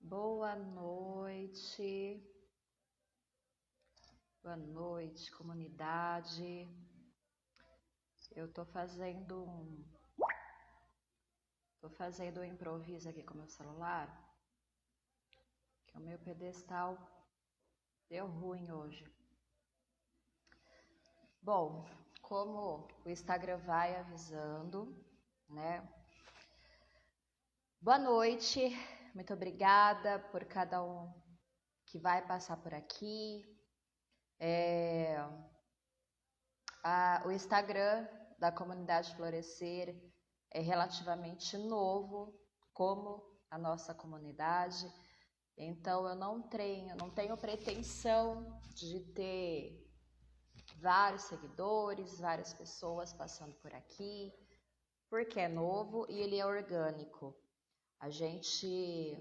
Boa noite, comunidade. Eu tô fazendo um improviso aqui com o meu celular, que o meu pedestal deu ruim hoje. Bom, como o Instagram vai avisando, né? Boa noite, muito obrigada por cada um que vai passar por aqui. O Instagram da Comunidade Florescer é relativamente novo, como a nossa comunidade, então eu não tenho pretensão de ter vários seguidores, várias pessoas passando por aqui, porque é novo e ele é orgânico. A gente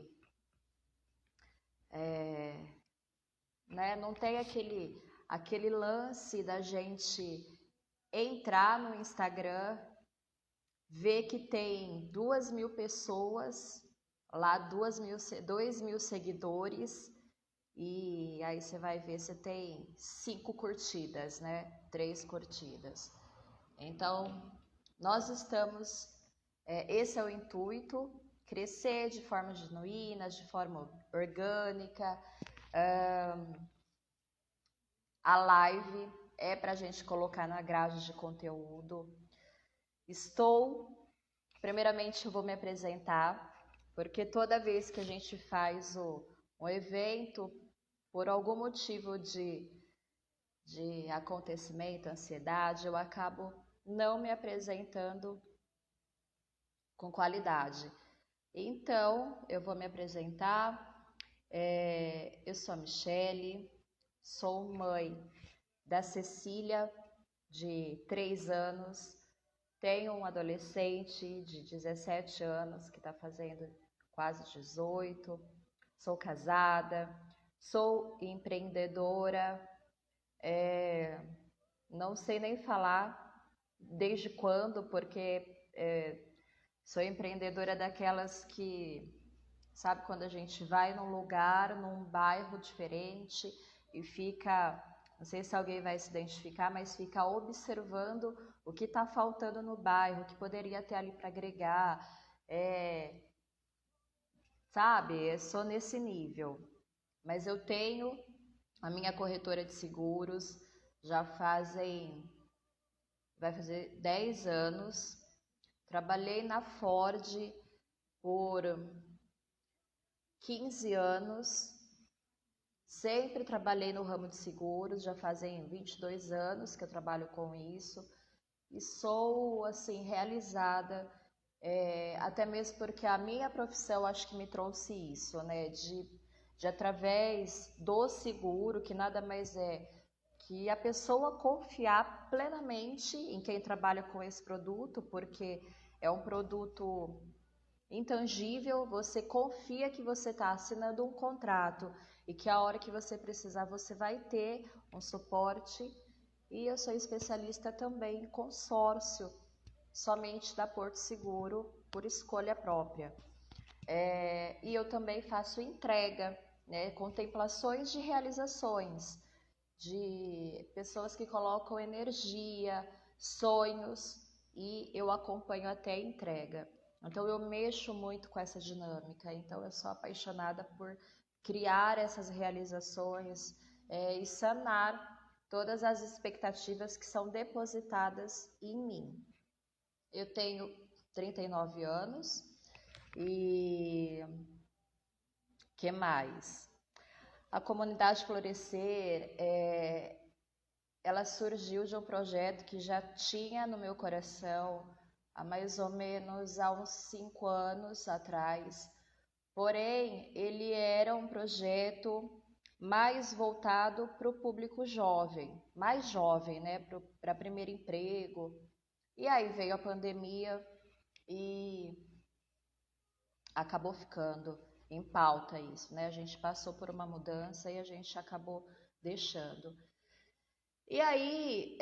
não tem aquele lance da gente entrar no Instagram, ver que tem 2.000 pessoas lá, 2.000 seguidores, e aí você vai ver se tem 5 curtidas, né? 3 curtidas. Então, nós estamos, esse é o intuito, crescer de forma genuína, de forma orgânica. A live é para a gente colocar na grade de conteúdo. Primeiramente eu vou me apresentar, porque toda vez que a gente faz um evento, por algum motivo de acontecimento, ansiedade, eu acabo não me apresentando com qualidade. Então, eu vou me apresentar. Eu sou a Michele, sou mãe da Cecília, de 3 anos, tenho um adolescente de 17 anos, que está fazendo quase 18, sou casada, sou empreendedora, não sei nem falar desde quando, porque sou empreendedora daquelas que, sabe, quando a gente vai num lugar, num bairro diferente e fica, não sei se alguém vai se identificar, mas fica observando o que está faltando no bairro, o que poderia ter ali para agregar, sabe, eu sou nesse nível. Mas eu tenho a minha corretora de seguros, vai fazer 10 anos, trabalhei na Ford por 15 anos, sempre trabalhei no ramo de seguros, já fazem 22 anos que eu trabalho com isso e sou assim realizada, até mesmo porque a minha profissão acho que me trouxe isso, né, de através do seguro, que nada mais é que a pessoa confiar plenamente em quem trabalha com esse produto, porque é um produto intangível, você confia que você está assinando um contrato e que a hora que você precisar você vai ter um suporte. E eu sou especialista também em consórcio, somente da Porto Seguro, por escolha própria. E eu também faço entrega, né, contemplações de realizações, de pessoas que colocam energia, sonhos e eu acompanho até a entrega. Então eu mexo muito com essa dinâmica, então eu sou apaixonada por criar essas realizações e sanar todas as expectativas que são depositadas em mim. Eu tenho 39 anos e que mais? A comunidade Florescer, ela surgiu de um projeto que já tinha no meu coração há mais ou menos há uns 5 anos atrás. Porém, ele era um projeto mais voltado para o público jovem, mais jovem, né, para primeiro emprego. E aí veio a pandemia e acabou ficando em pauta isso, né? A gente passou por uma mudança e a gente acabou deixando. E aí,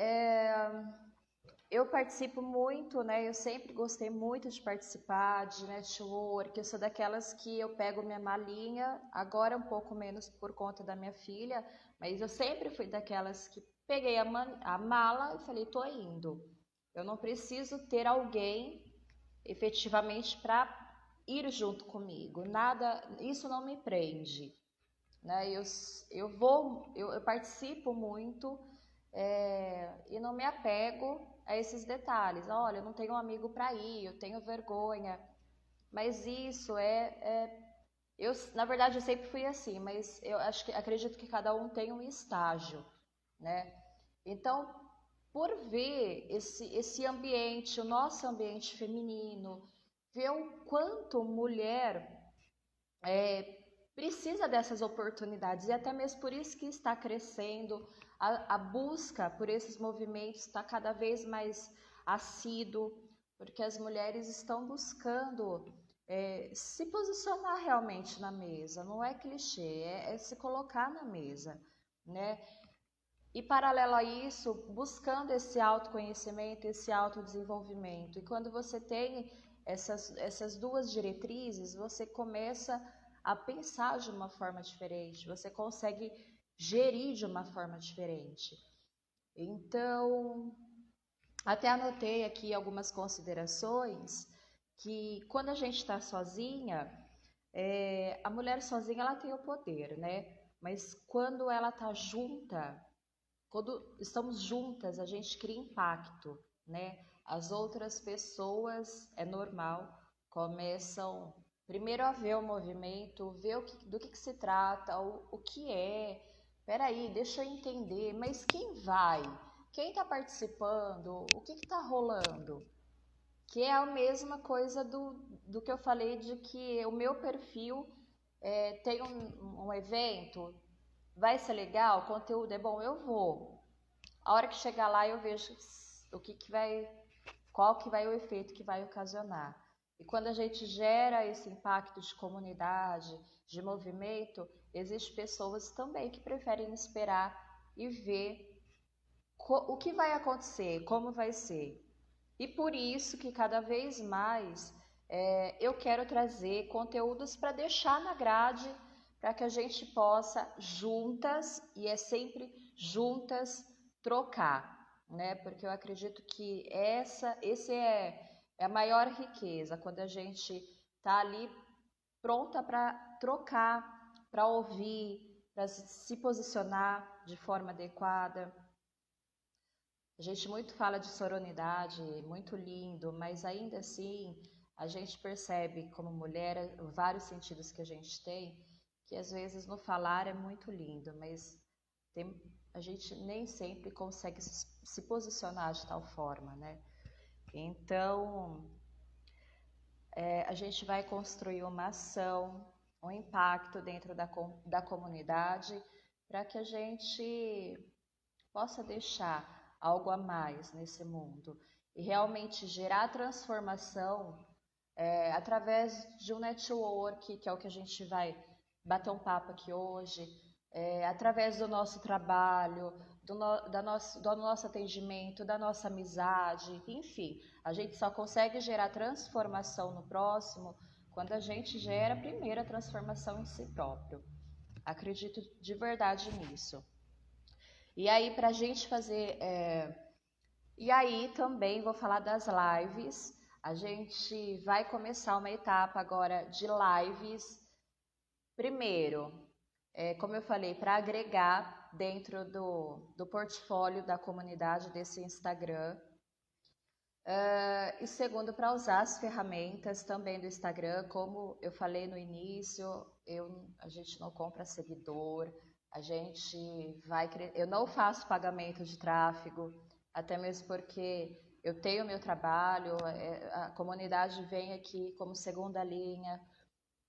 eu participo muito, né? Eu sempre gostei muito de participar de network. Eu sou daquelas que eu pego minha malinha, agora um pouco menos por conta da minha filha, mas eu sempre fui daquelas que peguei a mala e falei, tô indo. Eu não preciso ter alguém efetivamente para ir junto comigo. Nada, isso não me prende, né? Eu participo muito e não me apego a esses detalhes. Olha, eu não tenho um amigo para ir, eu tenho vergonha. Mas isso na verdade, eu sempre fui assim, mas acredito que cada um tem um estágio, né? Então, por ver esse ambiente, o nosso ambiente feminino, ver o quanto mulher precisa dessas oportunidades, e até mesmo por isso que está crescendo, a busca por esses movimentos está cada vez mais assíduo, porque as mulheres estão buscando se posicionar realmente na mesa, não é clichê, é se colocar na mesa, né? E paralelo a isso, buscando esse autoconhecimento, esse autodesenvolvimento. E quando você tem essas duas diretrizes, você começa a pensar de uma forma diferente, você consegue gerir de uma forma diferente. Então, até anotei aqui algumas considerações que quando a gente está sozinha, a mulher sozinha ela tem o poder, né? Mas quando ela está junta, quando estamos juntas, a gente cria impacto, né? As outras pessoas, é normal, começam primeiro a ver o movimento, ver do que se trata, o que é. Peraí, deixa eu entender, mas quem vai? Quem está participando? O que está rolando? Que é a mesma coisa do que eu falei de que o meu perfil tem um evento, vai ser legal, o conteúdo é bom, eu vou. A hora que chegar lá eu vejo qual que vai o efeito que vai ocasionar. E quando a gente gera esse impacto de comunidade, de movimento, existem pessoas também que preferem esperar e ver o que vai acontecer, como vai ser. E por isso que cada vez mais eu quero trazer conteúdos para deixar na grade, para que a gente possa juntas, e é sempre juntas, trocar, né? Porque eu acredito que esse é a maior riqueza, quando a gente está ali pronta para trocar, para ouvir, para se posicionar de forma adequada. A gente muito fala de sororidade, muito lindo, mas ainda assim a gente percebe como mulher vários sentidos que a gente tem, que às vezes no falar é muito lindo, mas a gente nem sempre consegue se posicionar de tal forma, né? Então, a gente vai construir uma ação, um impacto dentro da comunidade para que a gente possa deixar algo a mais nesse mundo e realmente gerar transformação através de um network, que é o que a gente vai bater um papo aqui hoje, através do nosso trabalho, do nosso atendimento, da nossa amizade, enfim, a gente só consegue gerar transformação no próximo quando a gente gera primeiro a transformação em si próprio. Acredito de verdade nisso. E aí, para a gente fazer. E aí também vou falar das lives. A gente vai começar uma etapa agora de lives. Primeiro, como eu falei, para agregar dentro do portfólio da comunidade desse Instagram. E segundo, para usar as ferramentas também do Instagram, como eu falei no início, a gente não compra seguidor, a gente eu não faço pagamento de tráfego, até mesmo porque eu tenho meu trabalho, a comunidade vem aqui como segunda linha,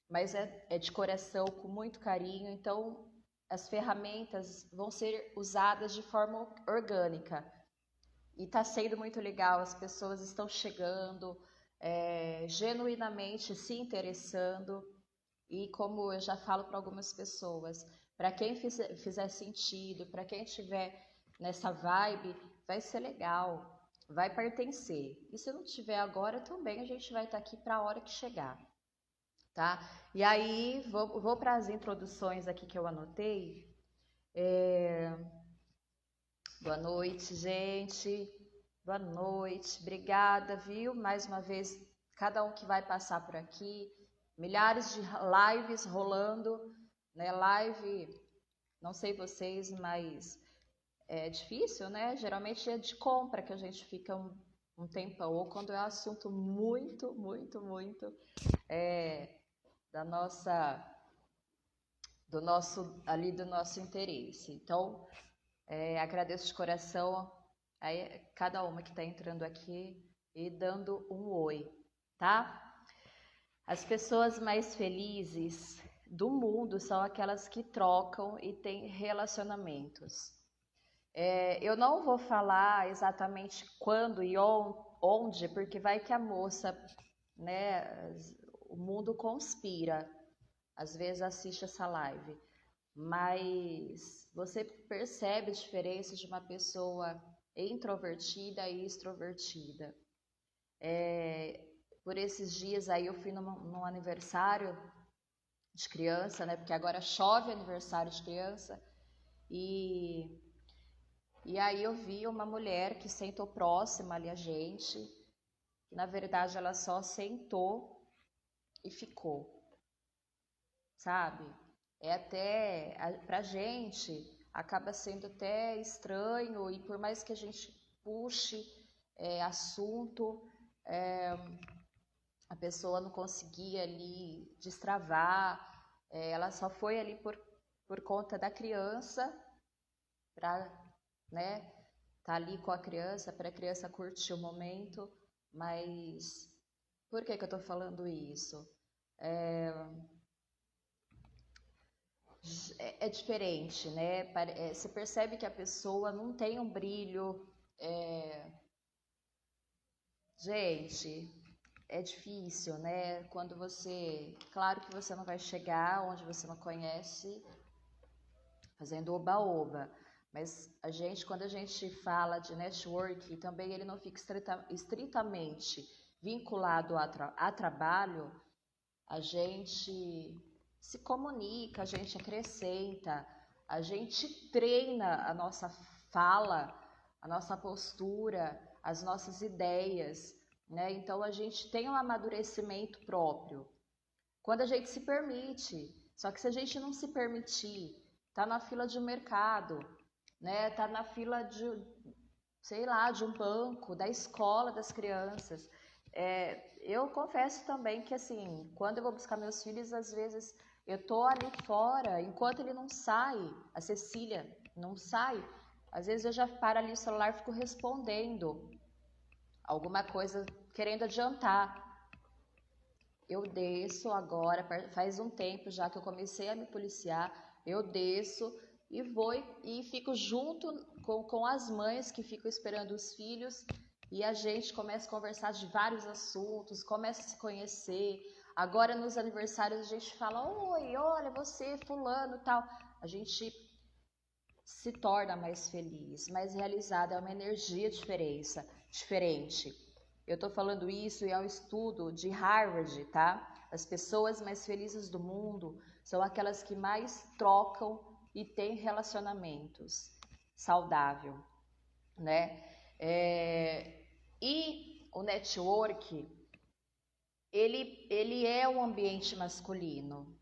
mas é de coração, com muito carinho, então as ferramentas vão ser usadas de forma orgânica. E está sendo muito legal, as pessoas estão chegando, genuinamente se interessando. E como eu já falo para algumas pessoas, para quem fizer sentido, para quem estiver nessa vibe, vai ser legal, vai pertencer. E se não tiver agora, também a gente vai estar aqui para a hora que chegar, tá? E aí, vou para as introduções aqui que eu anotei. Boa noite, gente. Boa noite. Obrigada, viu? Mais uma vez, cada um que vai passar por aqui. Milhares de lives rolando, né? Live, não sei vocês, mas é difícil, né? Geralmente é de compra que a gente fica um tempão, ou quando é um assunto muito, muito, muito do nosso interesse. Então, agradeço de coração cada uma que está entrando aqui e dando um oi, tá? As pessoas mais felizes do mundo são aquelas que trocam e têm relacionamentos. Eu não vou falar exatamente quando e onde, porque vai que a moça, né, o mundo conspira, às vezes assiste essa live, mas você percebe a diferença de uma pessoa introvertida e extrovertida. Por esses dias aí eu fui num aniversário de criança, né? Porque agora chove aniversário de criança. E aí eu vi uma mulher que sentou próxima ali a gente. Que na verdade ela só sentou e ficou, sabe? Pra gente acaba sendo até estranho, e por mais que a gente puxe assunto, a pessoa não conseguia ali destravar, ela só foi ali por conta da criança, para, né, tá ali com a criança, para a criança curtir o momento. Mas por que eu tô falando isso? É diferente, né? Você percebe que a pessoa não tem um brilho. Gente, é difícil, né? Quando claro que você não vai chegar onde você não conhece fazendo oba-oba, mas quando a gente fala de network, também ele não fica estritamente vinculado a trabalho, a gente se comunica, a gente acrescenta, a gente treina a nossa fala, a nossa postura, as nossas ideias, né? Então a gente tem um amadurecimento próprio quando a gente se permite. Só que se a gente não se permitir, tá na fila de um mercado, né? Tá na fila de, sei lá, de um banco, da escola das crianças. Eu confesso também que, assim, quando eu vou buscar meus filhos, às vezes eu tô ali fora, enquanto ele não sai, a Cecília não sai, às vezes eu já paro ali o celular e fico respondendo alguma coisa, querendo adiantar. Eu desço agora, faz um tempo já que eu comecei a me policiar, eu desço e vou e fico junto com as mães que ficam esperando os filhos, e a gente começa a conversar de vários assuntos, começa a se conhecer. Agora nos aniversários a gente fala: oi, olha você, fulano, tal. A gente se torna mais feliz, mais realizada, é uma energia diferente. Eu estou falando isso e é um estudo de Harvard, tá? As pessoas mais felizes do mundo são aquelas que mais trocam e têm relacionamentos. saudável, né? E o network, ele é um ambiente masculino.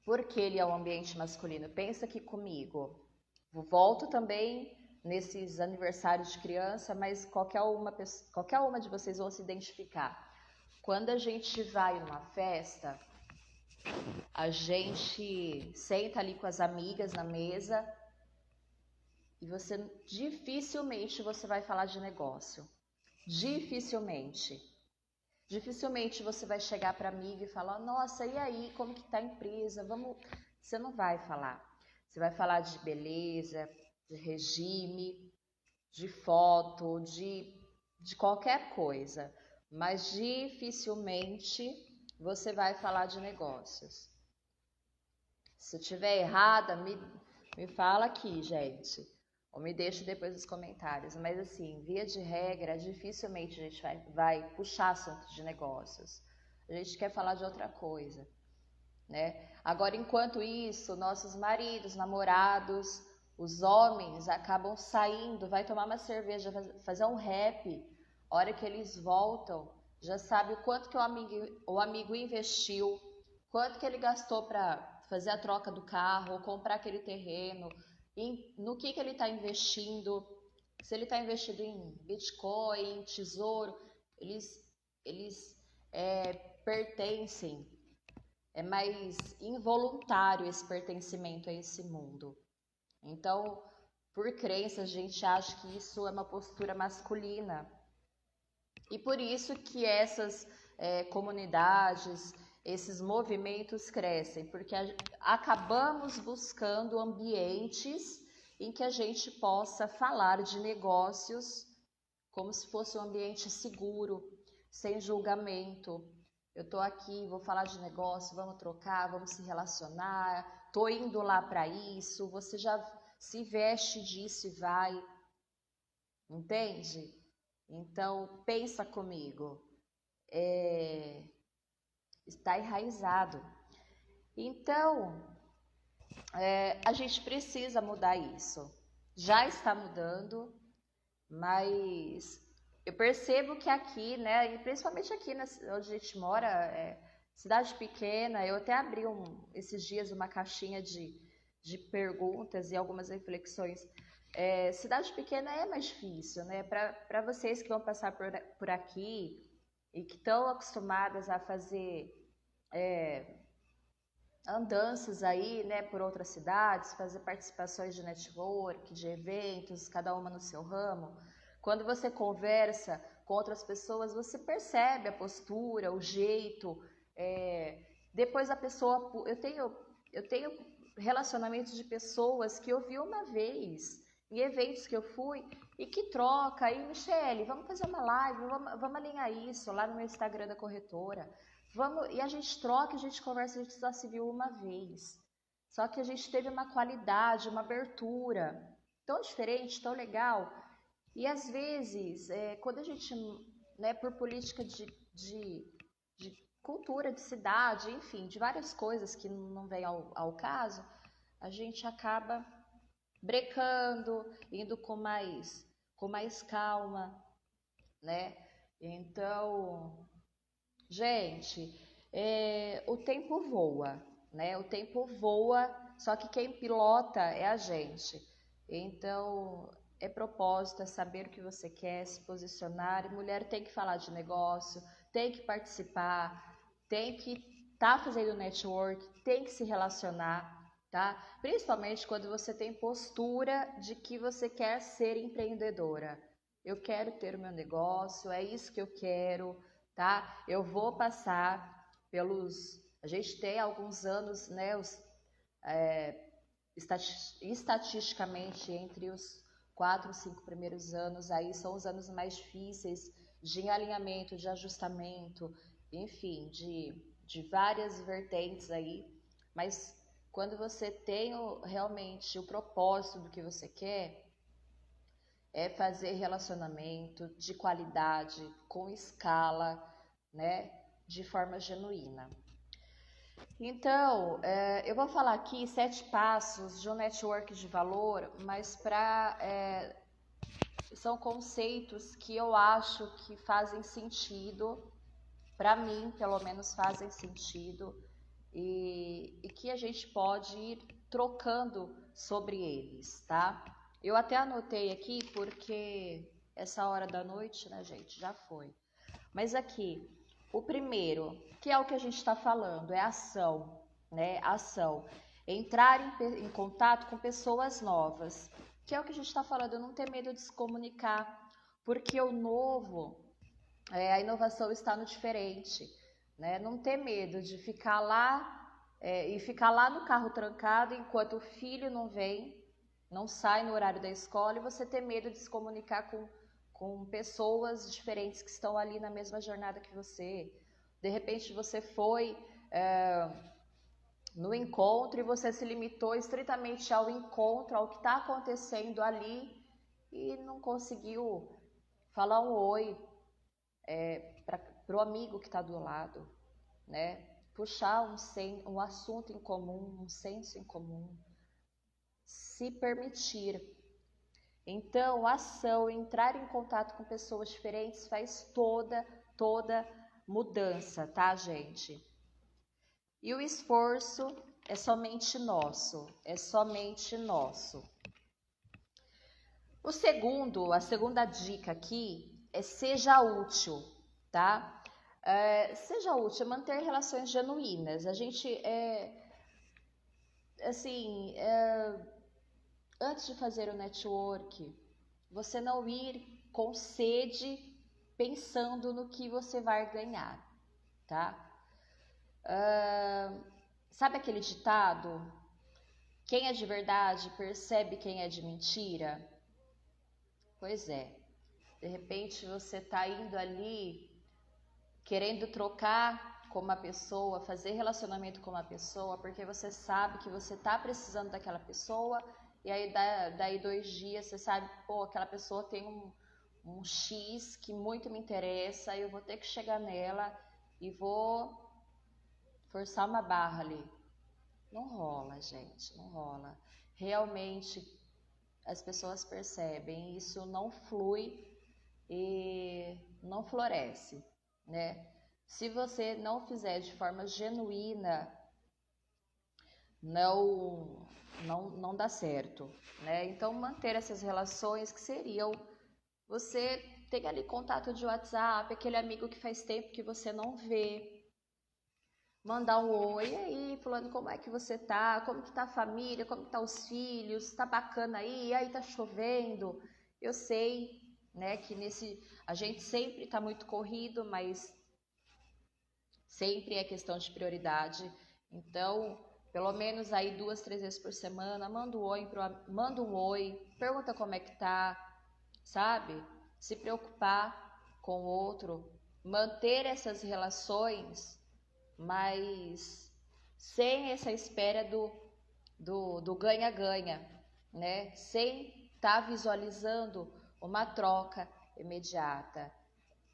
Por que ele é um ambiente masculino? Pensa aqui comigo. Volto também nesses aniversários de criança, mas qualquer uma de vocês vão se identificar. Quando a gente vai numa festa, a gente senta ali com as amigas na mesa e dificilmente você vai falar de negócio. Dificilmente. Dificilmente você vai chegar para a amiga e falar: nossa, e aí, como que tá a empresa? Vamos... Você não vai falar. Você vai falar de beleza, de regime, de foto, de qualquer coisa. Mas dificilmente você vai falar de negócios. Se eu estiver errada, me fala aqui, gente. Ou me deixa depois nos comentários. Mas assim, via de regra, dificilmente a gente vai puxar assunto de negócios. A gente quer falar de outra coisa, né? Agora, enquanto isso, nossos maridos, namorados, os homens acabam saindo, vai tomar uma cerveja, fazer um happy. A hora que eles voltam, já sabe o quanto que o amigo investiu, quanto que ele gastou para fazer a troca do carro, ou comprar aquele terreno, no que ele está investindo, se ele está investindo em Bitcoin, em tesouro, eles pertencem, é mais involuntário esse pertencimento a esse mundo. Então, por crença, a gente acha que isso é uma postura masculina. E por isso que essas comunidades, esses movimentos crescem, porque acabamos buscando ambientes em que a gente possa falar de negócios como se fosse um ambiente seguro, sem julgamento. Eu estou aqui, vou falar de negócio, vamos trocar, vamos se relacionar, estou indo lá para isso, você já se veste disso e vai, entende? Então, pensa comigo, está enraizado. Então, a gente precisa mudar isso. Já está mudando, mas eu percebo que aqui, né, e principalmente aqui onde a gente mora, cidade pequena, eu até abri esses dias uma caixinha de perguntas e algumas reflexões. Cidade pequena é mais difícil, né? Para vocês que vão passar por aqui e que estão acostumadas a fazer andanças aí, né, por outras cidades, fazer participações de network, de eventos, cada uma no seu ramo. Quando você conversa com outras pessoas, você percebe a postura, o jeito. Depois a pessoa... Eu tenho relacionamentos de pessoas que eu vi uma vez em eventos que eu fui e que troca. Aí, Michele, vamos fazer uma live, vamos alinhar isso lá no meu Instagram da corretora. E a gente troca, a gente conversa, a gente só se viu uma vez. Só que a gente teve uma qualidade, uma abertura tão diferente, tão legal. E às vezes, quando a gente, né, por política de cultura, de cidade, enfim, de várias coisas que não vem ao caso, a gente acaba brecando, indo com mais calma, né? Então, gente, o tempo voa, né? O tempo voa, só que quem pilota é a gente. Então, é propósito, é saber o que você quer, se posicionar. E mulher tem que falar de negócio, tem que participar, tem que estar fazendo network, tem que se relacionar, tá? Principalmente quando você tem postura de que você quer ser empreendedora. Eu quero ter o meu negócio, é isso que eu quero, tá? Eu vou passar a gente tem alguns anos, né, estatisticamente, entre os 4 e 5 primeiros anos, aí são os anos mais difíceis de alinhamento, de ajustamento, enfim, de várias vertentes aí, mas quando você tem realmente o propósito do que você quer, é fazer relacionamento de qualidade, com escala, né, de forma genuína. Então, eu vou falar aqui 7 passos de um network de valor, mas são conceitos que eu acho que fazem sentido, para mim, pelo menos fazem sentido, e que a gente pode ir trocando sobre eles, tá? Eu até anotei aqui porque essa hora da noite, né, gente, já foi. Mas aqui, o primeiro, que é o que a gente está falando, é ação, né? Ação. Entrar em contato com pessoas novas, que é o que a gente está falando, não ter medo de se comunicar, porque o novo, a inovação está no diferente, né? Não ter medo de ficar lá e ficar lá no carro trancado enquanto o filho não vem, não sai no horário da escola, e você ter medo de se comunicar com pessoas diferentes que estão ali na mesma jornada que você. De repente você foi no encontro e você se limitou estritamente ao encontro, ao que está acontecendo ali, e não conseguiu falar um oi para o amigo que está do lado, né? Puxar um assunto em comum, um senso em comum, se permitir. Então, ação, entrar em contato com pessoas diferentes faz toda mudança, tá, gente? E o esforço é somente nosso, é somente nosso. A segunda dica aqui é seja útil, tá? Seja útil, manter relações genuínas. A gente, assim, antes de fazer o network, você não ir com sede pensando no que você vai ganhar, tá? Sabe aquele ditado? Quem é de verdade percebe quem é de mentira? Pois é. De repente você está indo ali querendo trocar com uma pessoa, fazer relacionamento com uma pessoa, porque você sabe que você está precisando daquela pessoa, e aí daí 2 dias você sabe, pô, aquela pessoa tem um X que muito me interessa, eu vou ter que chegar nela e vou forçar uma barra ali. Não rola, gente, não rola. Realmente as pessoas percebem, isso não flui e não floresce, né? Se você não fizer de forma genuína, não dá certo, né? Então manter essas relações que seriam você ter ali contato de WhatsApp, aquele amigo que faz tempo que você não vê, mandar um oi, e aí, fulano, como é que você tá? Como que tá a família? Como que tá os filhos? Tá bacana aí? E aí tá chovendo? Eu sei, né, que a gente sempre tá muito corrido, mas sempre é questão de prioridade. Então, pelo menos aí 2, 3 vezes por semana, manda um oi, pergunta como é que tá, sabe? Se preocupar com o outro, manter essas relações, mas sem essa espera do ganha-ganha, né? Sem estar visualizando uma troca imediata.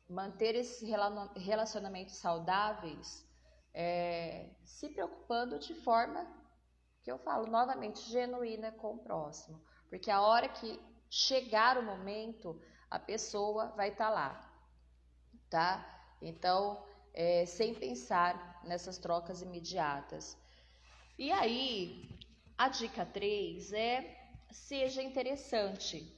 Manter esses relacionamentos saudáveis, se preocupando de forma, que eu falo novamente, genuína com o próximo. Porque a hora que chegar o momento, a pessoa vai estar lá, tá? Então, sem pensar nessas trocas imediatas. E aí, a dica 3 é seja interessante,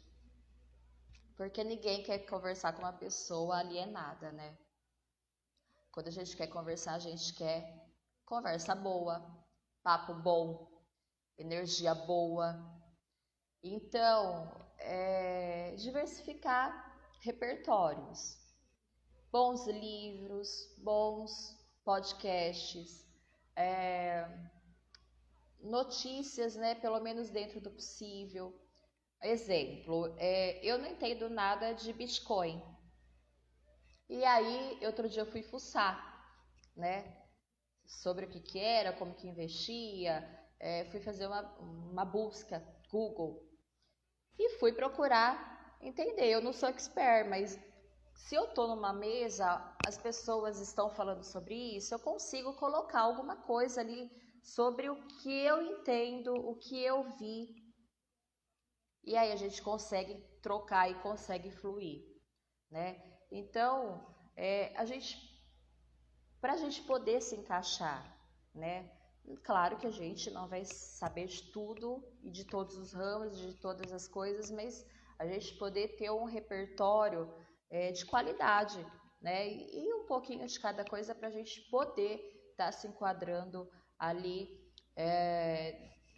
porque ninguém quer conversar com uma pessoa alienada, né? Quando a gente quer conversar, a gente quer conversa boa, papo bom, energia boa. Então, diversificar repertórios. Bons livros, bons podcasts, notícias, né, pelo menos dentro do possível. Exemplo, eu não entendo nada de Bitcoin. E aí, outro dia eu fui fuçar, né, sobre o que era, como que investia, fui fazer uma busca, Google, e fui procurar entender. Eu não sou expert, mas se eu estou numa mesa, as pessoas estão falando sobre isso, eu consigo colocar alguma coisa ali sobre o que eu entendo, o que eu vi. E aí a gente consegue trocar e consegue fluir, né? Então, para a gente poder se encaixar, né? Claro que a gente não vai saber de tudo e de todos os ramos, de todas as coisas, mas a gente poder ter um repertório de qualidade, né? E um pouquinho de cada coisa para a gente poder estar se enquadrando ali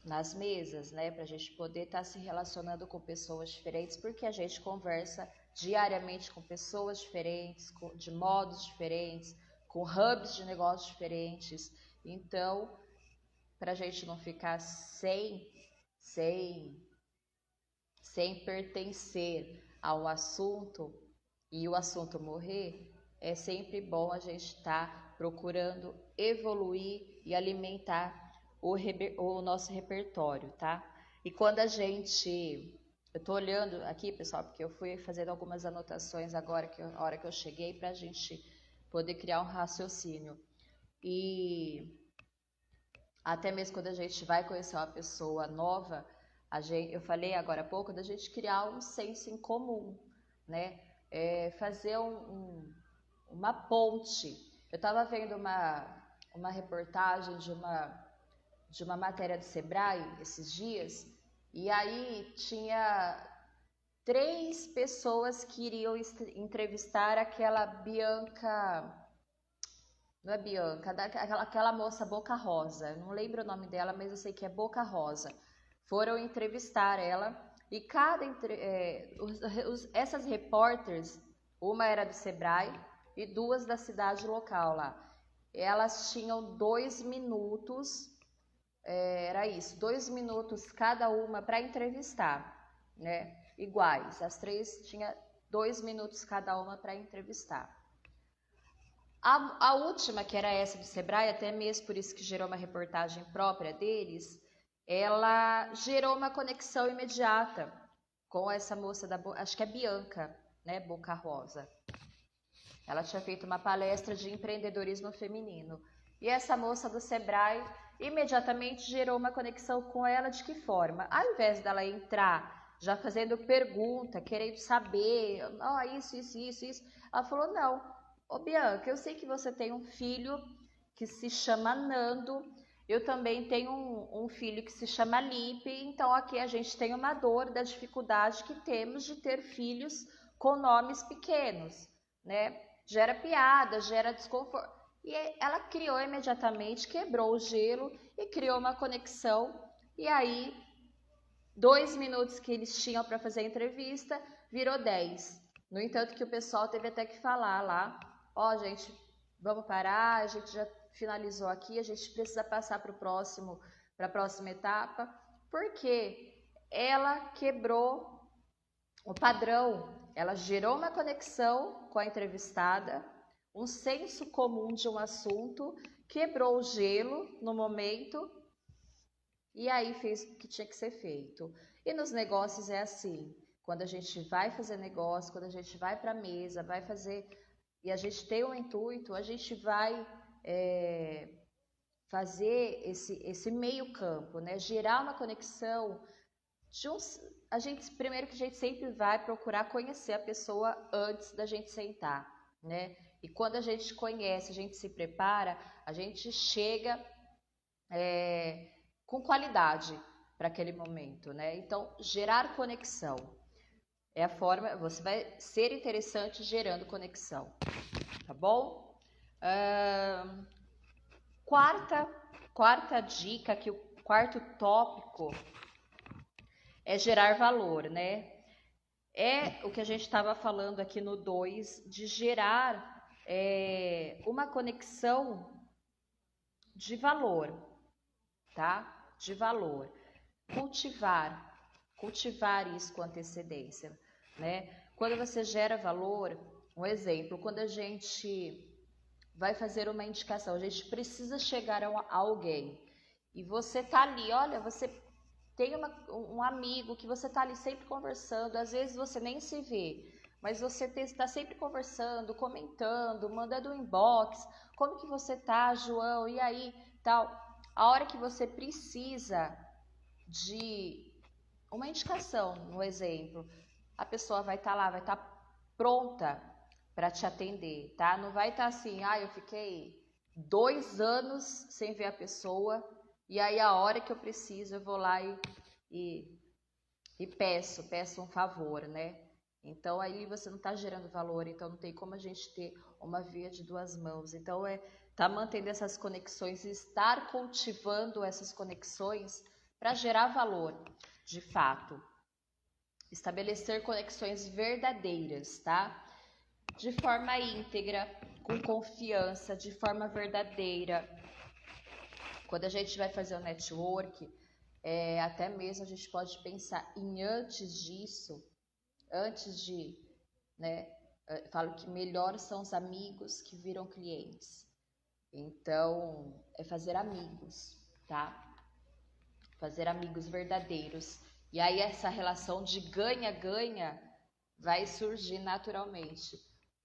nas mesas, né? Para a gente poder estar se relacionando com pessoas diferentes, porque a gente conversa diariamente com pessoas diferentes, de modos diferentes, com hubs de negócios diferentes. Então, para a gente não ficar sem pertencer ao assunto e o assunto morrer, é sempre bom a gente estar procurando evoluir e alimentar o nosso repertório, tá? E quando a gente... Eu estou olhando aqui, pessoal, porque eu fui fazendo algumas anotações agora, a hora que eu cheguei, para a gente poder criar um raciocínio. E até mesmo quando a gente vai conhecer uma pessoa nova, eu falei agora há pouco da gente criar um senso em comum, né? Fazer uma ponte. Eu estava vendo uma reportagem de uma matéria do Sebrae esses dias, e aí tinha 3 pessoas que iriam entrevistar aquela Bianca... Não é Bianca, aquela moça Boca Rosa. Não lembro o nome dela, mas eu sei que é Boca Rosa. Foram entrevistar ela e essas repórteres, uma era do Sebrae e 2 da cidade local lá. Elas tinham 2 minutos, era isso, 2 minutos cada uma para entrevistar, né? Iguais, as 3 tinham 2 minutos cada uma para entrevistar. A última, que era essa do Sebrae, até mesmo por isso que gerou uma reportagem própria deles, ela gerou uma conexão imediata com essa moça, acho que é Bianca, né, Boca Rosa. Ela tinha feito uma palestra de empreendedorismo feminino. E essa moça do Sebrae imediatamente gerou uma conexão com ela. De que forma? Ao invés dela entrar já fazendo pergunta, querendo saber, isso, ela falou, não, ô Bianca, eu sei que você tem um filho que se chama Nando, eu também tenho um filho que se chama Lipe, então aqui a gente tem uma dor da dificuldade que temos de ter filhos com nomes pequenos, né? Gera piada, gera desconforto. E ela criou imediatamente, quebrou o gelo e criou uma conexão. E aí, 2 minutos que eles tinham para fazer a entrevista, virou 10. No entanto, que o pessoal teve até que falar lá, gente, vamos parar, a gente já finalizou aqui, a gente precisa passar para a próxima etapa, porque ela quebrou o padrão, ela gerou uma conexão com a entrevistada, um senso comum de um assunto, quebrou o gelo no momento e aí fez o que tinha que ser feito. E nos negócios é assim, quando a gente vai fazer negócio, quando a gente vai para a mesa, vai fazer, e a gente tem um intuito, a gente vai fazer esse meio campo, né? Gerar uma conexão. Primeiro que a gente sempre vai procurar conhecer a pessoa antes da gente sentar, né? E quando a gente conhece, a gente se prepara, a gente chega com qualidade para aquele momento, né? Então, gerar conexão é a forma, você vai ser interessante gerando conexão, tá bom? Quarta dica, que o quarto tópico é gerar valor, né? É o que a gente estava falando aqui no 2, de gerar uma conexão de valor, tá? De valor. Cultivar isso com antecedência, né? Quando você gera valor, um exemplo, quando a gente vai fazer uma indicação, a gente precisa chegar a alguém e você tá ali, olha, você tem um amigo que você tá ali sempre conversando, às vezes você nem se vê, mas você está sempre conversando, comentando, mandando um inbox, como que você tá, João, e aí, tal. A hora que você precisa de uma indicação, no exemplo, a pessoa vai estar lá, vai estar pronta para te atender, tá? Não vai estar assim, eu fiquei 2 anos sem ver a pessoa, e aí a hora que eu preciso, eu vou lá e peço um favor, né? Então aí você não está gerando valor, então não tem como a gente ter uma via de duas mãos. Então tá mantendo essas conexões e estar cultivando essas conexões para gerar valor, de fato. Estabelecer conexões verdadeiras, tá? De forma íntegra, com confiança, de forma verdadeira. Quando a gente vai fazer o network, até mesmo a gente pode pensar em antes de, né? Falo que melhor são os amigos que viram clientes. Então, é fazer amigos, tá? Fazer amigos verdadeiros. E aí essa relação de ganha-ganha vai surgir naturalmente.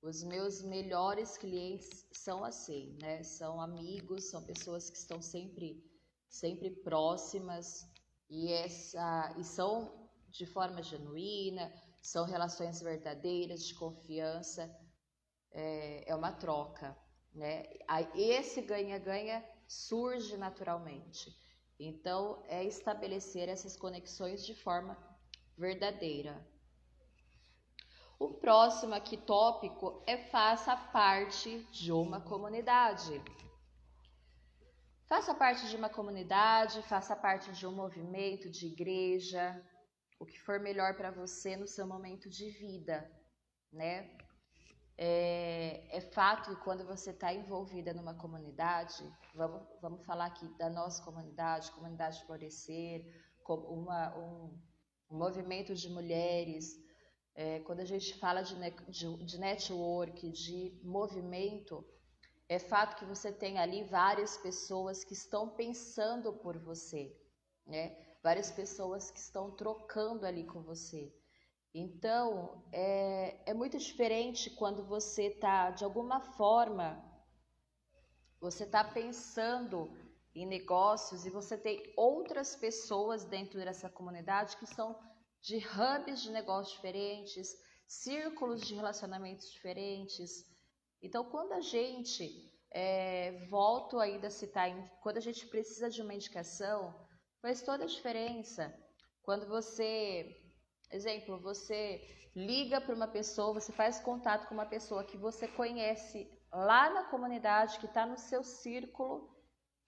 Os meus melhores clientes são assim, né? São amigos, são pessoas que estão sempre próximas e são de forma genuína, são relações verdadeiras, de confiança, é uma troca, né? Esse ganha-ganha surge naturalmente. Então, é estabelecer essas conexões de forma verdadeira. O próximo aqui tópico é faça parte de uma comunidade. Faça parte de uma comunidade, faça parte de um movimento, de igreja, o que for melhor para você no seu momento de vida, né? É fato que quando você está envolvida numa comunidade, vamos falar aqui da nossa comunidade Florescer, como um movimento de mulheres. Quando a gente fala de network, de movimento, é fato que você tem ali várias pessoas que estão pensando por você, né? Várias pessoas que estão trocando ali com você. Então, é muito diferente quando você está, de alguma forma, você está pensando em negócios e você tem outras pessoas dentro dessa comunidade que são de hubs de negócios diferentes, círculos de relacionamentos diferentes. Então, quando a gente, volto ainda a citar, quando a gente precisa de uma indicação, faz toda a diferença. Quando exemplo, você liga para uma pessoa, você faz contato com uma pessoa que você conhece lá na comunidade, que está no seu círculo,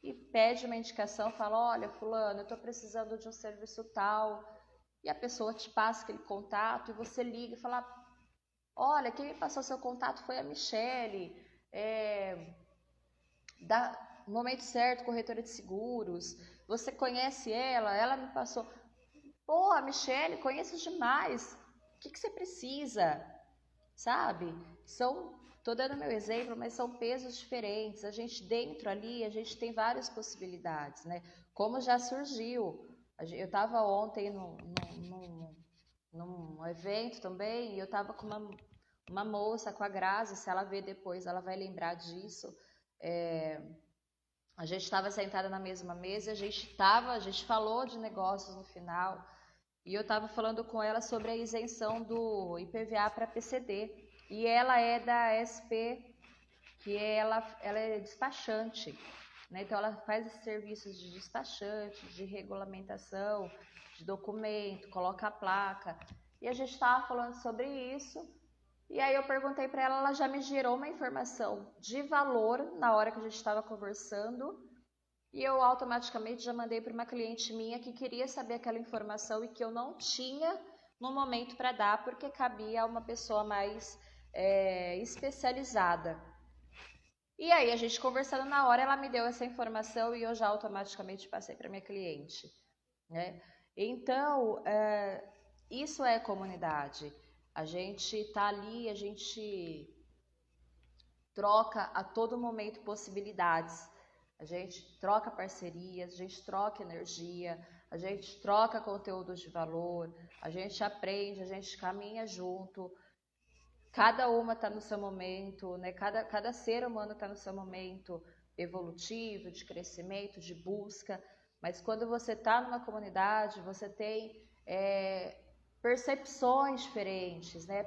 e pede uma indicação, fala, olha, fulano, eu estou precisando de um serviço tal, e a pessoa te passa aquele contato, e você liga e fala, olha, quem me passou seu contato foi a Michele, no momento certo, corretora de seguros, você conhece ela me passou... Pô, a Michele, conheço demais. O que você precisa? Sabe? Tô dando meu exemplo, mas são pesos diferentes. A gente dentro ali, a gente tem várias possibilidades, né? Como já surgiu. Eu estava ontem num evento também, e eu estava com uma moça, com a Grazi, se ela ver depois, ela vai lembrar disso. A gente estava sentada na mesma mesa, a gente falou de negócios no final. E eu estava falando com ela sobre a isenção do IPVA para PCD. E ela é da SP, que ela é despachante, né? Então ela faz esses serviços de despachante, de regulamentação, de documento, coloca a placa. E a gente estava falando sobre isso. E aí eu perguntei para ela, ela já me gerou uma informação de valor na hora que a gente estava conversando. E eu automaticamente já mandei para uma cliente minha que queria saber aquela informação e que eu não tinha no momento para dar, porque cabia a uma pessoa mais especializada. E aí, a gente conversando na hora, ela me deu essa informação e eu já automaticamente passei para minha cliente, né? Então, isso é comunidade. A gente está ali, a gente troca a todo momento possibilidades. A gente troca parcerias, a gente troca energia, a gente troca conteúdos de valor, a gente aprende, a gente caminha junto. cada uma está no seu momento, né? Cada ser humano está no seu momento evolutivo, de crescimento, de busca, mas quando você está numa comunidade, você tem percepções diferentes, né?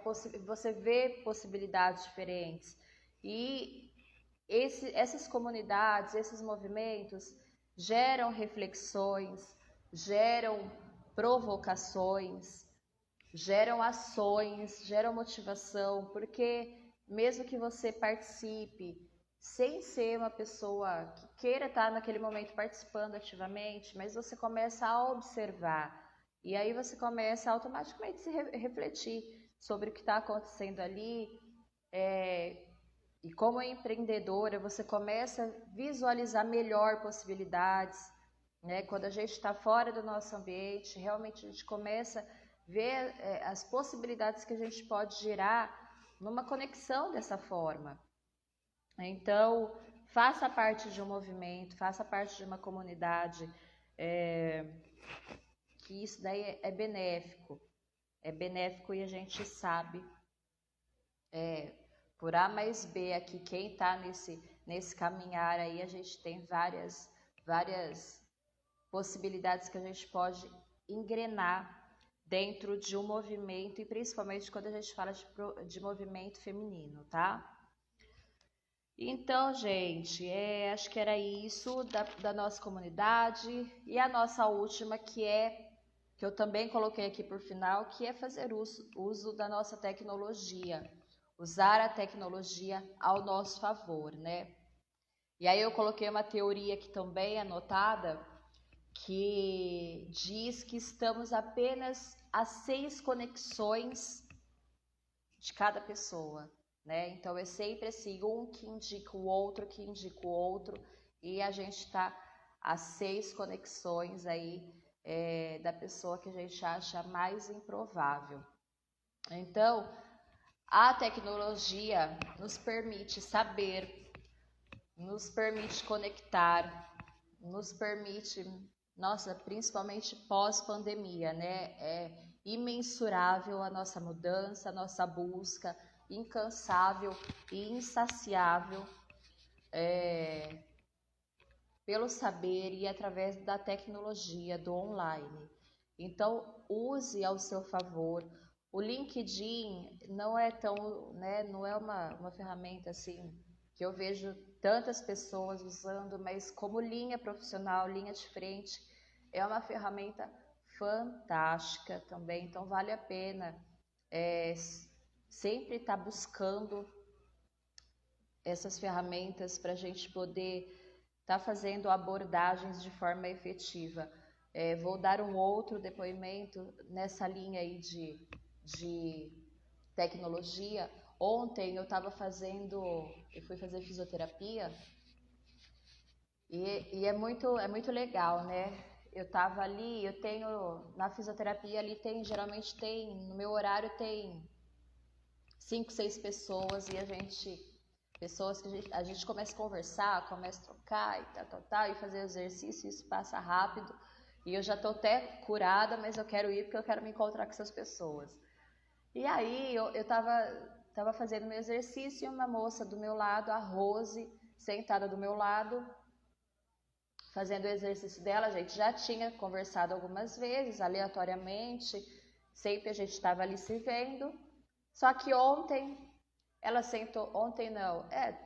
Você vê possibilidades diferentes. E essas comunidades, esses movimentos geram reflexões, geram provocações, geram ações, geram motivação, porque mesmo que você participe sem ser uma pessoa que queira estar naquele momento participando ativamente, mas você começa a observar e aí você começa automaticamente a se refletir sobre o que está acontecendo ali, e como empreendedora você começa a visualizar melhor possibilidades, né? Quando a gente está fora do nosso ambiente, realmente a gente começa a ver as possibilidades que a gente pode gerar numa conexão dessa forma. Então, faça parte de um movimento, faça parte de uma comunidade, que isso daí é benéfico. É benéfico e a gente sabe, por A mais B aqui, quem está nesse caminhar aí, a gente tem várias possibilidades que a gente pode engrenar dentro de um movimento, e principalmente quando a gente fala de movimento feminino, tá? Então, gente, acho que era isso da nossa comunidade. E a nossa última, que eu também coloquei aqui por final, que é fazer uso da nossa tecnologia, usar a tecnologia ao nosso favor, né? E aí eu coloquei uma teoria aqui também anotada, que diz que estamos apenas a 6 conexões de cada pessoa, né? Então é sempre assim, um que indica o outro, que indica o outro, e a gente está a 6 conexões aí da pessoa que a gente acha mais improvável. Então, a tecnologia nos permite saber, nos permite conectar, nos permite, nossa, principalmente pós-pandemia, né? É imensurável a nossa mudança, a nossa busca, incansável e insaciável pelo saber e através da tecnologia, do online. Então, use ao seu favor. O LinkedIn não é tão, né, não é uma ferramenta assim que eu vejo tantas pessoas usando, mas como linha profissional, linha de frente, é uma ferramenta fantástica também. Então, vale a pena sempre estar buscando essas ferramentas para a gente poder estar fazendo abordagens de forma efetiva. Vou dar um outro depoimento nessa linha aí de tecnologia. Ontem eu fui fazer fisioterapia e é muito legal, né? Eu estava ali, na fisioterapia ali geralmente no meu horário tem 5, 6 pessoas e pessoas que a gente começa a conversar, começa a trocar e tal, e fazer exercício, isso passa rápido. E eu já estou até curada, mas eu quero ir porque eu quero me encontrar com essas pessoas. E aí eu tava fazendo meu exercício e uma moça do meu lado, a Rose, sentada do meu lado, fazendo o exercício dela. A gente já tinha conversado algumas vezes, aleatoriamente, sempre a gente estava ali se vendo. Só que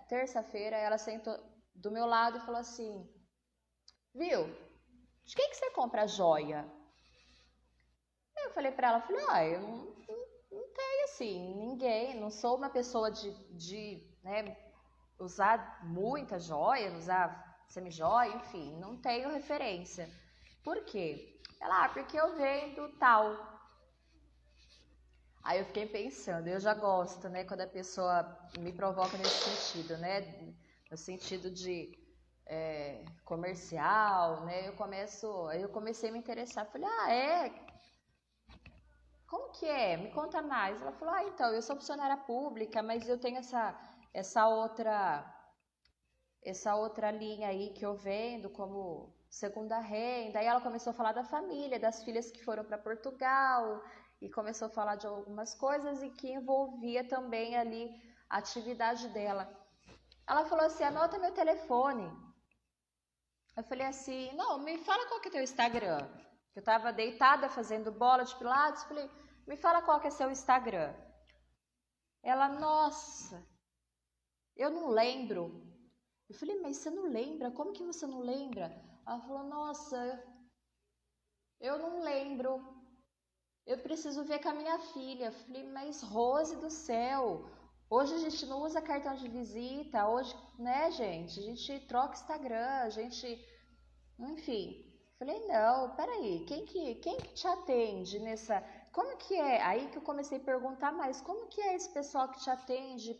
terça-feira, ela sentou do meu lado e falou assim: viu, de quem que você compra joia? Eu falei pra ela, eu não tenho assim, ninguém, não sou uma pessoa né, usar muita joia, usar semi-joia, enfim, não tenho referência. Por quê? Ela, porque eu vendo tal. Aí eu fiquei pensando, eu já gosto, né, quando a pessoa me provoca nesse sentido, né, no sentido de comercial, né, eu comecei a me interessar, falei, como que é? Me conta mais. Ela falou, então, eu sou funcionária pública, mas eu tenho essa outra linha aí que eu vendo como segunda renda. Aí ela começou a falar da família, das filhas que foram para Portugal, e começou a falar de algumas coisas e que envolvia também ali a atividade dela. Ela falou assim, anota meu telefone. Eu falei assim, não, me fala qual que é teu Instagram. Eu estava deitada fazendo bola de pilates, falei, me fala qual que é seu Instagram. Ela, nossa, eu não lembro. Eu falei, mas você não lembra? Como que você não lembra? Ela falou, nossa, eu não lembro. Eu preciso ver com a minha filha. Eu falei, mas Rose do céu, hoje a gente não usa cartão de visita, hoje, né, gente? A gente troca Instagram, a gente, enfim. Falei, não, peraí, quem que te atende nessa... Como que é? Aí que eu comecei a perguntar mais, como que é esse pessoal que te atende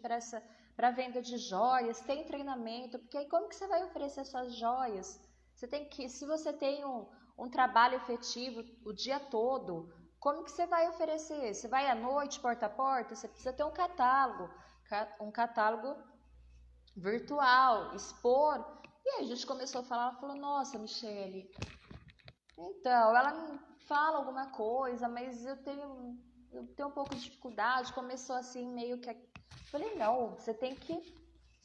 para venda de joias? Tem treinamento? Porque aí como que você vai oferecer suas joias? Você tem que, se você tem um trabalho efetivo o dia todo, como que você vai oferecer? Você vai à noite, porta a porta? Você precisa ter um catálogo virtual, expor. E aí a gente começou a falar, ela falou, nossa, Michele, então, ela me fala alguma coisa, mas eu tenho um pouco de dificuldade. Começou assim, meio que. Falei, não, você tem que.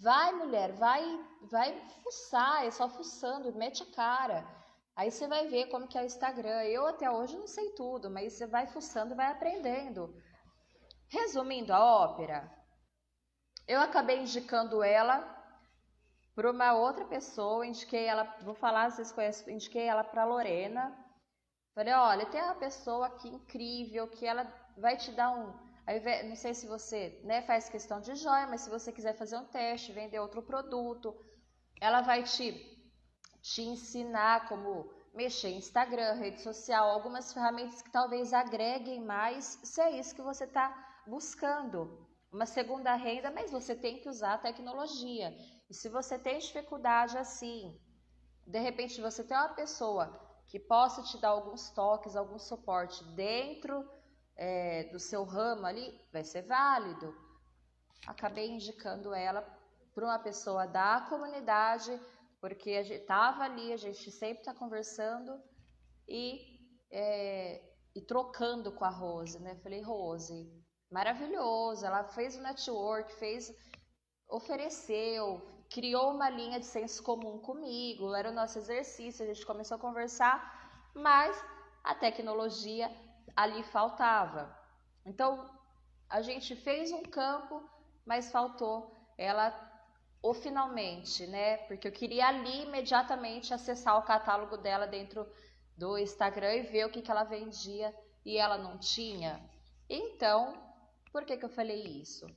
Vai, mulher, vai fuçar, é só fuçando, mete a cara. Aí você vai ver como que é o Instagram. Eu até hoje não sei tudo, mas você vai fuçando, vai aprendendo. Resumindo a ópera, eu acabei indicando ela para uma outra pessoa, indiquei ela, vou falar, vocês conhecem, indiquei ela para Lorena. Falei, olha, tem uma pessoa aqui incrível que ela vai te dar não sei se você, né, faz questão de joia, mas se você quiser fazer um teste, vender outro produto, ela vai te ensinar como mexer em Instagram, rede social, algumas ferramentas que talvez agreguem mais, se é isso que você está buscando. Uma segunda renda, mas você tem que usar a tecnologia. E se você tem dificuldade assim, de repente você tem uma pessoa que possa te dar alguns toques, algum suporte dentro do seu ramo ali, vai ser válido. Acabei indicando ela para uma pessoa da comunidade, porque a gente estava ali, a gente sempre está conversando e trocando com a Rose, né? Falei, Rose, maravilhoso, ela fez o network, ofereceu, criou uma linha de senso comum comigo, era o nosso exercício, a gente começou a conversar, mas a tecnologia ali faltava. Então, a gente fez um campo, mas faltou ela finalmente, né? Porque eu queria ali imediatamente acessar o catálogo dela dentro do Instagram e ver o que ela vendia e ela não tinha. Então, por que eu falei isso?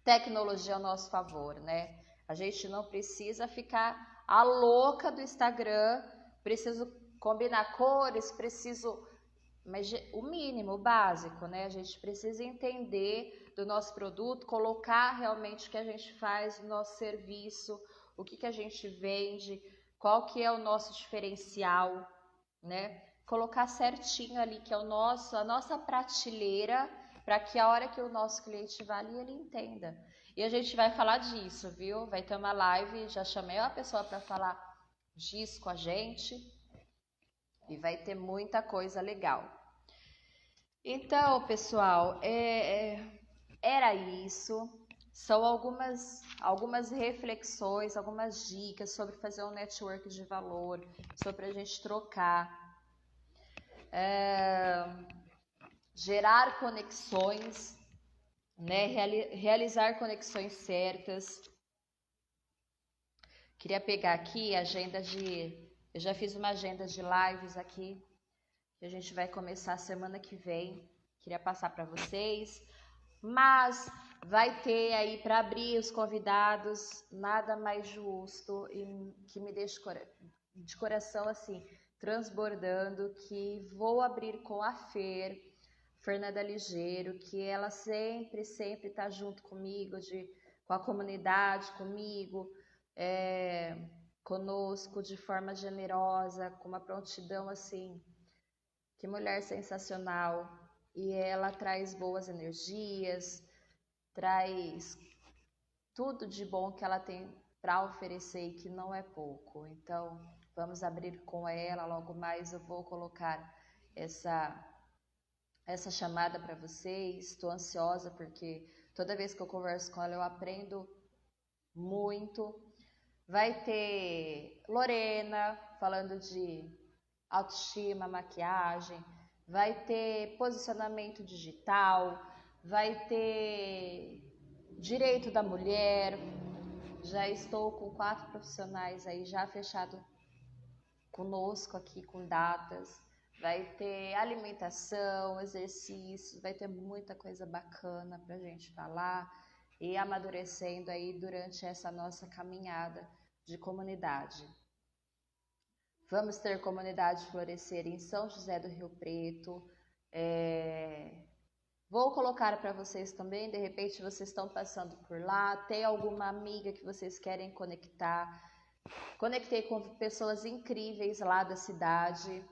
Tecnologia ao nosso favor, né? A gente não precisa ficar a louca do Instagram, preciso combinar cores, mas o mínimo, o básico, né? A gente precisa entender do nosso produto, colocar realmente o que a gente faz, o nosso serviço, o que a gente vende, qual que é o nosso diferencial, né? Colocar certinho ali que é a nossa prateleira, para que a hora que o nosso cliente vá ali, ele entenda. E a gente vai falar disso, viu? Vai ter uma live, já chamei uma pessoa para falar disso com a gente e vai ter muita coisa legal. Então, pessoal, era isso. São algumas reflexões, algumas dicas sobre fazer um network de valor, sobre a gente trocar, gerar conexões, né? Realizar conexões certas. Queria pegar aqui a agenda eu já fiz uma agenda de lives aqui, que a gente vai começar semana que vem. Queria passar para vocês. Mas vai ter aí para abrir os convidados, nada mais justo e que me deixe de coração assim, transbordando, que vou abrir com a Fernanda Ligeiro, que ela sempre está junto comigo, com a comunidade, comigo, conosco de forma generosa, com uma prontidão assim, que mulher sensacional. E ela traz boas energias, traz tudo de bom que ela tem para oferecer e que não é pouco. Então, vamos abrir com ela. Logo mais eu vou colocar essa chamada para vocês. Estou ansiosa porque toda vez que eu converso com ela eu aprendo muito. Vai ter Lorena falando de autoestima, maquiagem, vai ter posicionamento digital, vai ter direito da mulher. Já estou com 4 profissionais aí já fechado conosco aqui com datas. Vai ter alimentação, exercícios, vai ter muita coisa bacana pra gente falar e amadurecendo aí durante essa nossa caminhada de comunidade. Vamos ter comunidade florescer em São José do Rio Preto. Vou colocar para vocês também, de repente vocês estão passando por lá, tem alguma amiga que vocês querem conectar. Conectei com pessoas incríveis lá da cidade.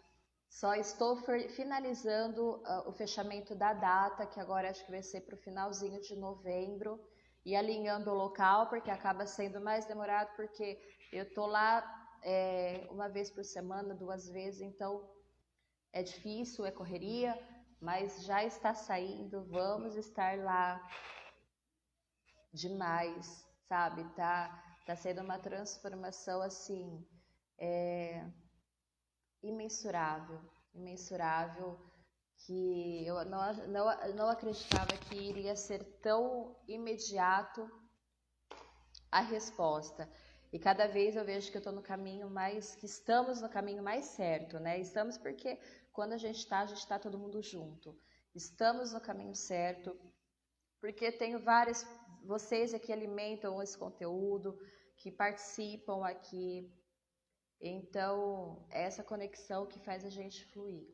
Só estou finalizando o fechamento da data, que agora acho que vai ser para o finalzinho de novembro, e alinhando o local, porque acaba sendo mais demorado, porque eu tô lá uma vez por semana, 2 vezes, então é difícil, é correria, mas já está saindo, vamos estar lá demais, sabe? Tá sendo uma transformação assim, imensurável, que eu não acreditava que iria ser tão imediato a resposta. E cada vez eu vejo que eu estou no caminho que estamos no caminho mais certo, né? Estamos porque quando a gente está todo mundo junto. Estamos no caminho certo, porque tenho vocês aqui alimentam esse conteúdo, que participam aqui. Então, é essa conexão que faz a gente fluir.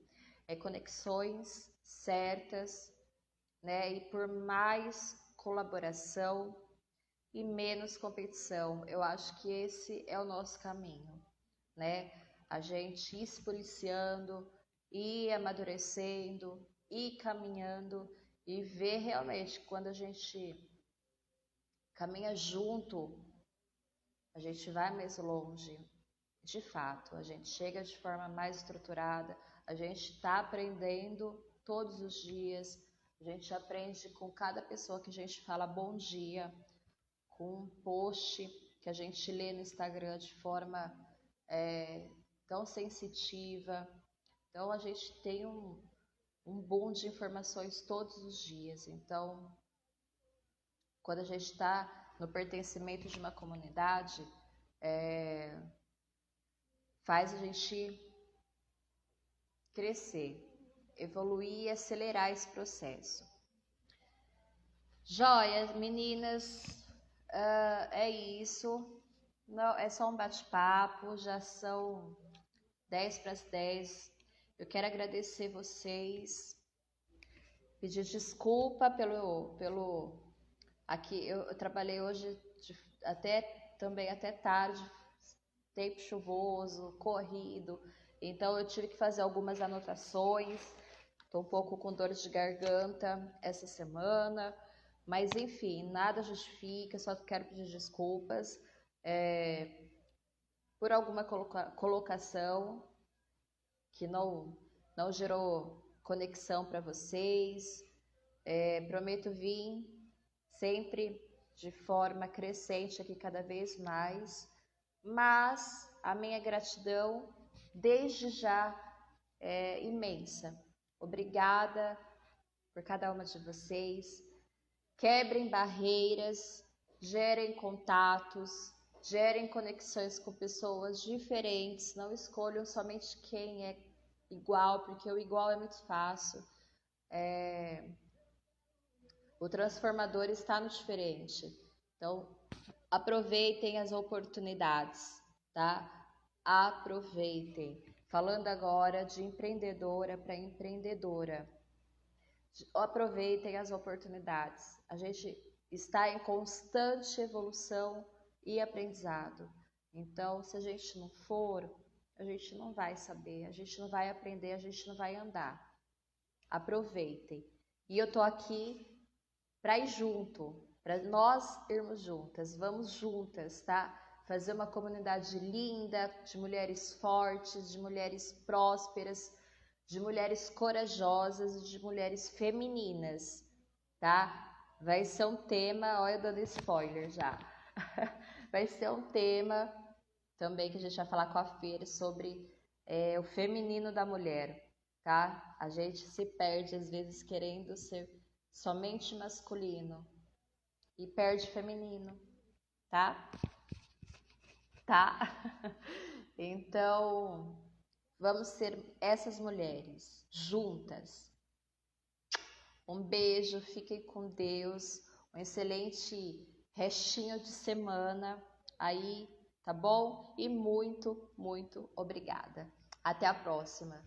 É conexões certas, né? E por mais colaboração e menos competição. Eu acho que esse é o nosso caminho, né? A gente ir se policiando, ir amadurecendo, ir caminhando e ver realmente quando a gente caminha junto, a gente vai mais longe. De fato, a gente chega de forma mais estruturada, a gente está aprendendo todos os dias, a gente aprende com cada pessoa que a gente fala bom dia, com um post que a gente lê no Instagram de forma tão sensitiva. Então a gente tem um boom de informações todos os dias. Então, quando a gente está no pertencimento de uma comunidade, faz a gente crescer, evoluir e acelerar esse processo. Joia, meninas, é isso. Não, é só um bate-papo, já são 10 para as 10. Eu quero agradecer vocês, pedir desculpa pelo aqui eu trabalhei hoje também até tarde, tempo chuvoso, corrido, então eu tive que fazer algumas anotações. Estou um pouco com dor de garganta essa semana, mas enfim, nada justifica, só quero pedir desculpas por alguma colocação que não gerou conexão para vocês. Prometo vir sempre de forma crescente aqui cada vez mais, mas a minha gratidão desde já é imensa. Obrigada por cada uma de vocês. Quebrem barreiras, gerem contatos, gerem conexões com pessoas diferentes. Não escolham somente quem é igual, porque o igual é muito fácil. O transformador está no diferente. Então, aproveitem as oportunidades, tá? Aproveitem. Falando agora de empreendedora para empreendedora. Aproveitem as oportunidades. A gente está em constante evolução e aprendizado. Então, se a gente não for, a gente não vai saber, a gente não vai aprender, a gente não vai andar. Aproveitem. E eu tô aqui para ir junto, para nós irmos juntas. Vamos juntas, tá? Fazer uma comunidade linda, de mulheres fortes, de mulheres prósperas, de mulheres corajosas e de mulheres femininas, tá? Vai ser um tema, olha eu dando spoiler já. Vai ser um tema também que a gente vai falar com a Fer sobre o feminino da mulher, tá? A gente se perde às vezes querendo ser somente masculino e perde feminino, tá? Tá? Então, vamos ser essas mulheres juntas. Um beijo, fiquem com Deus, um excelente restinho de semana aí, tá bom? E muito, muito obrigada. Até a próxima.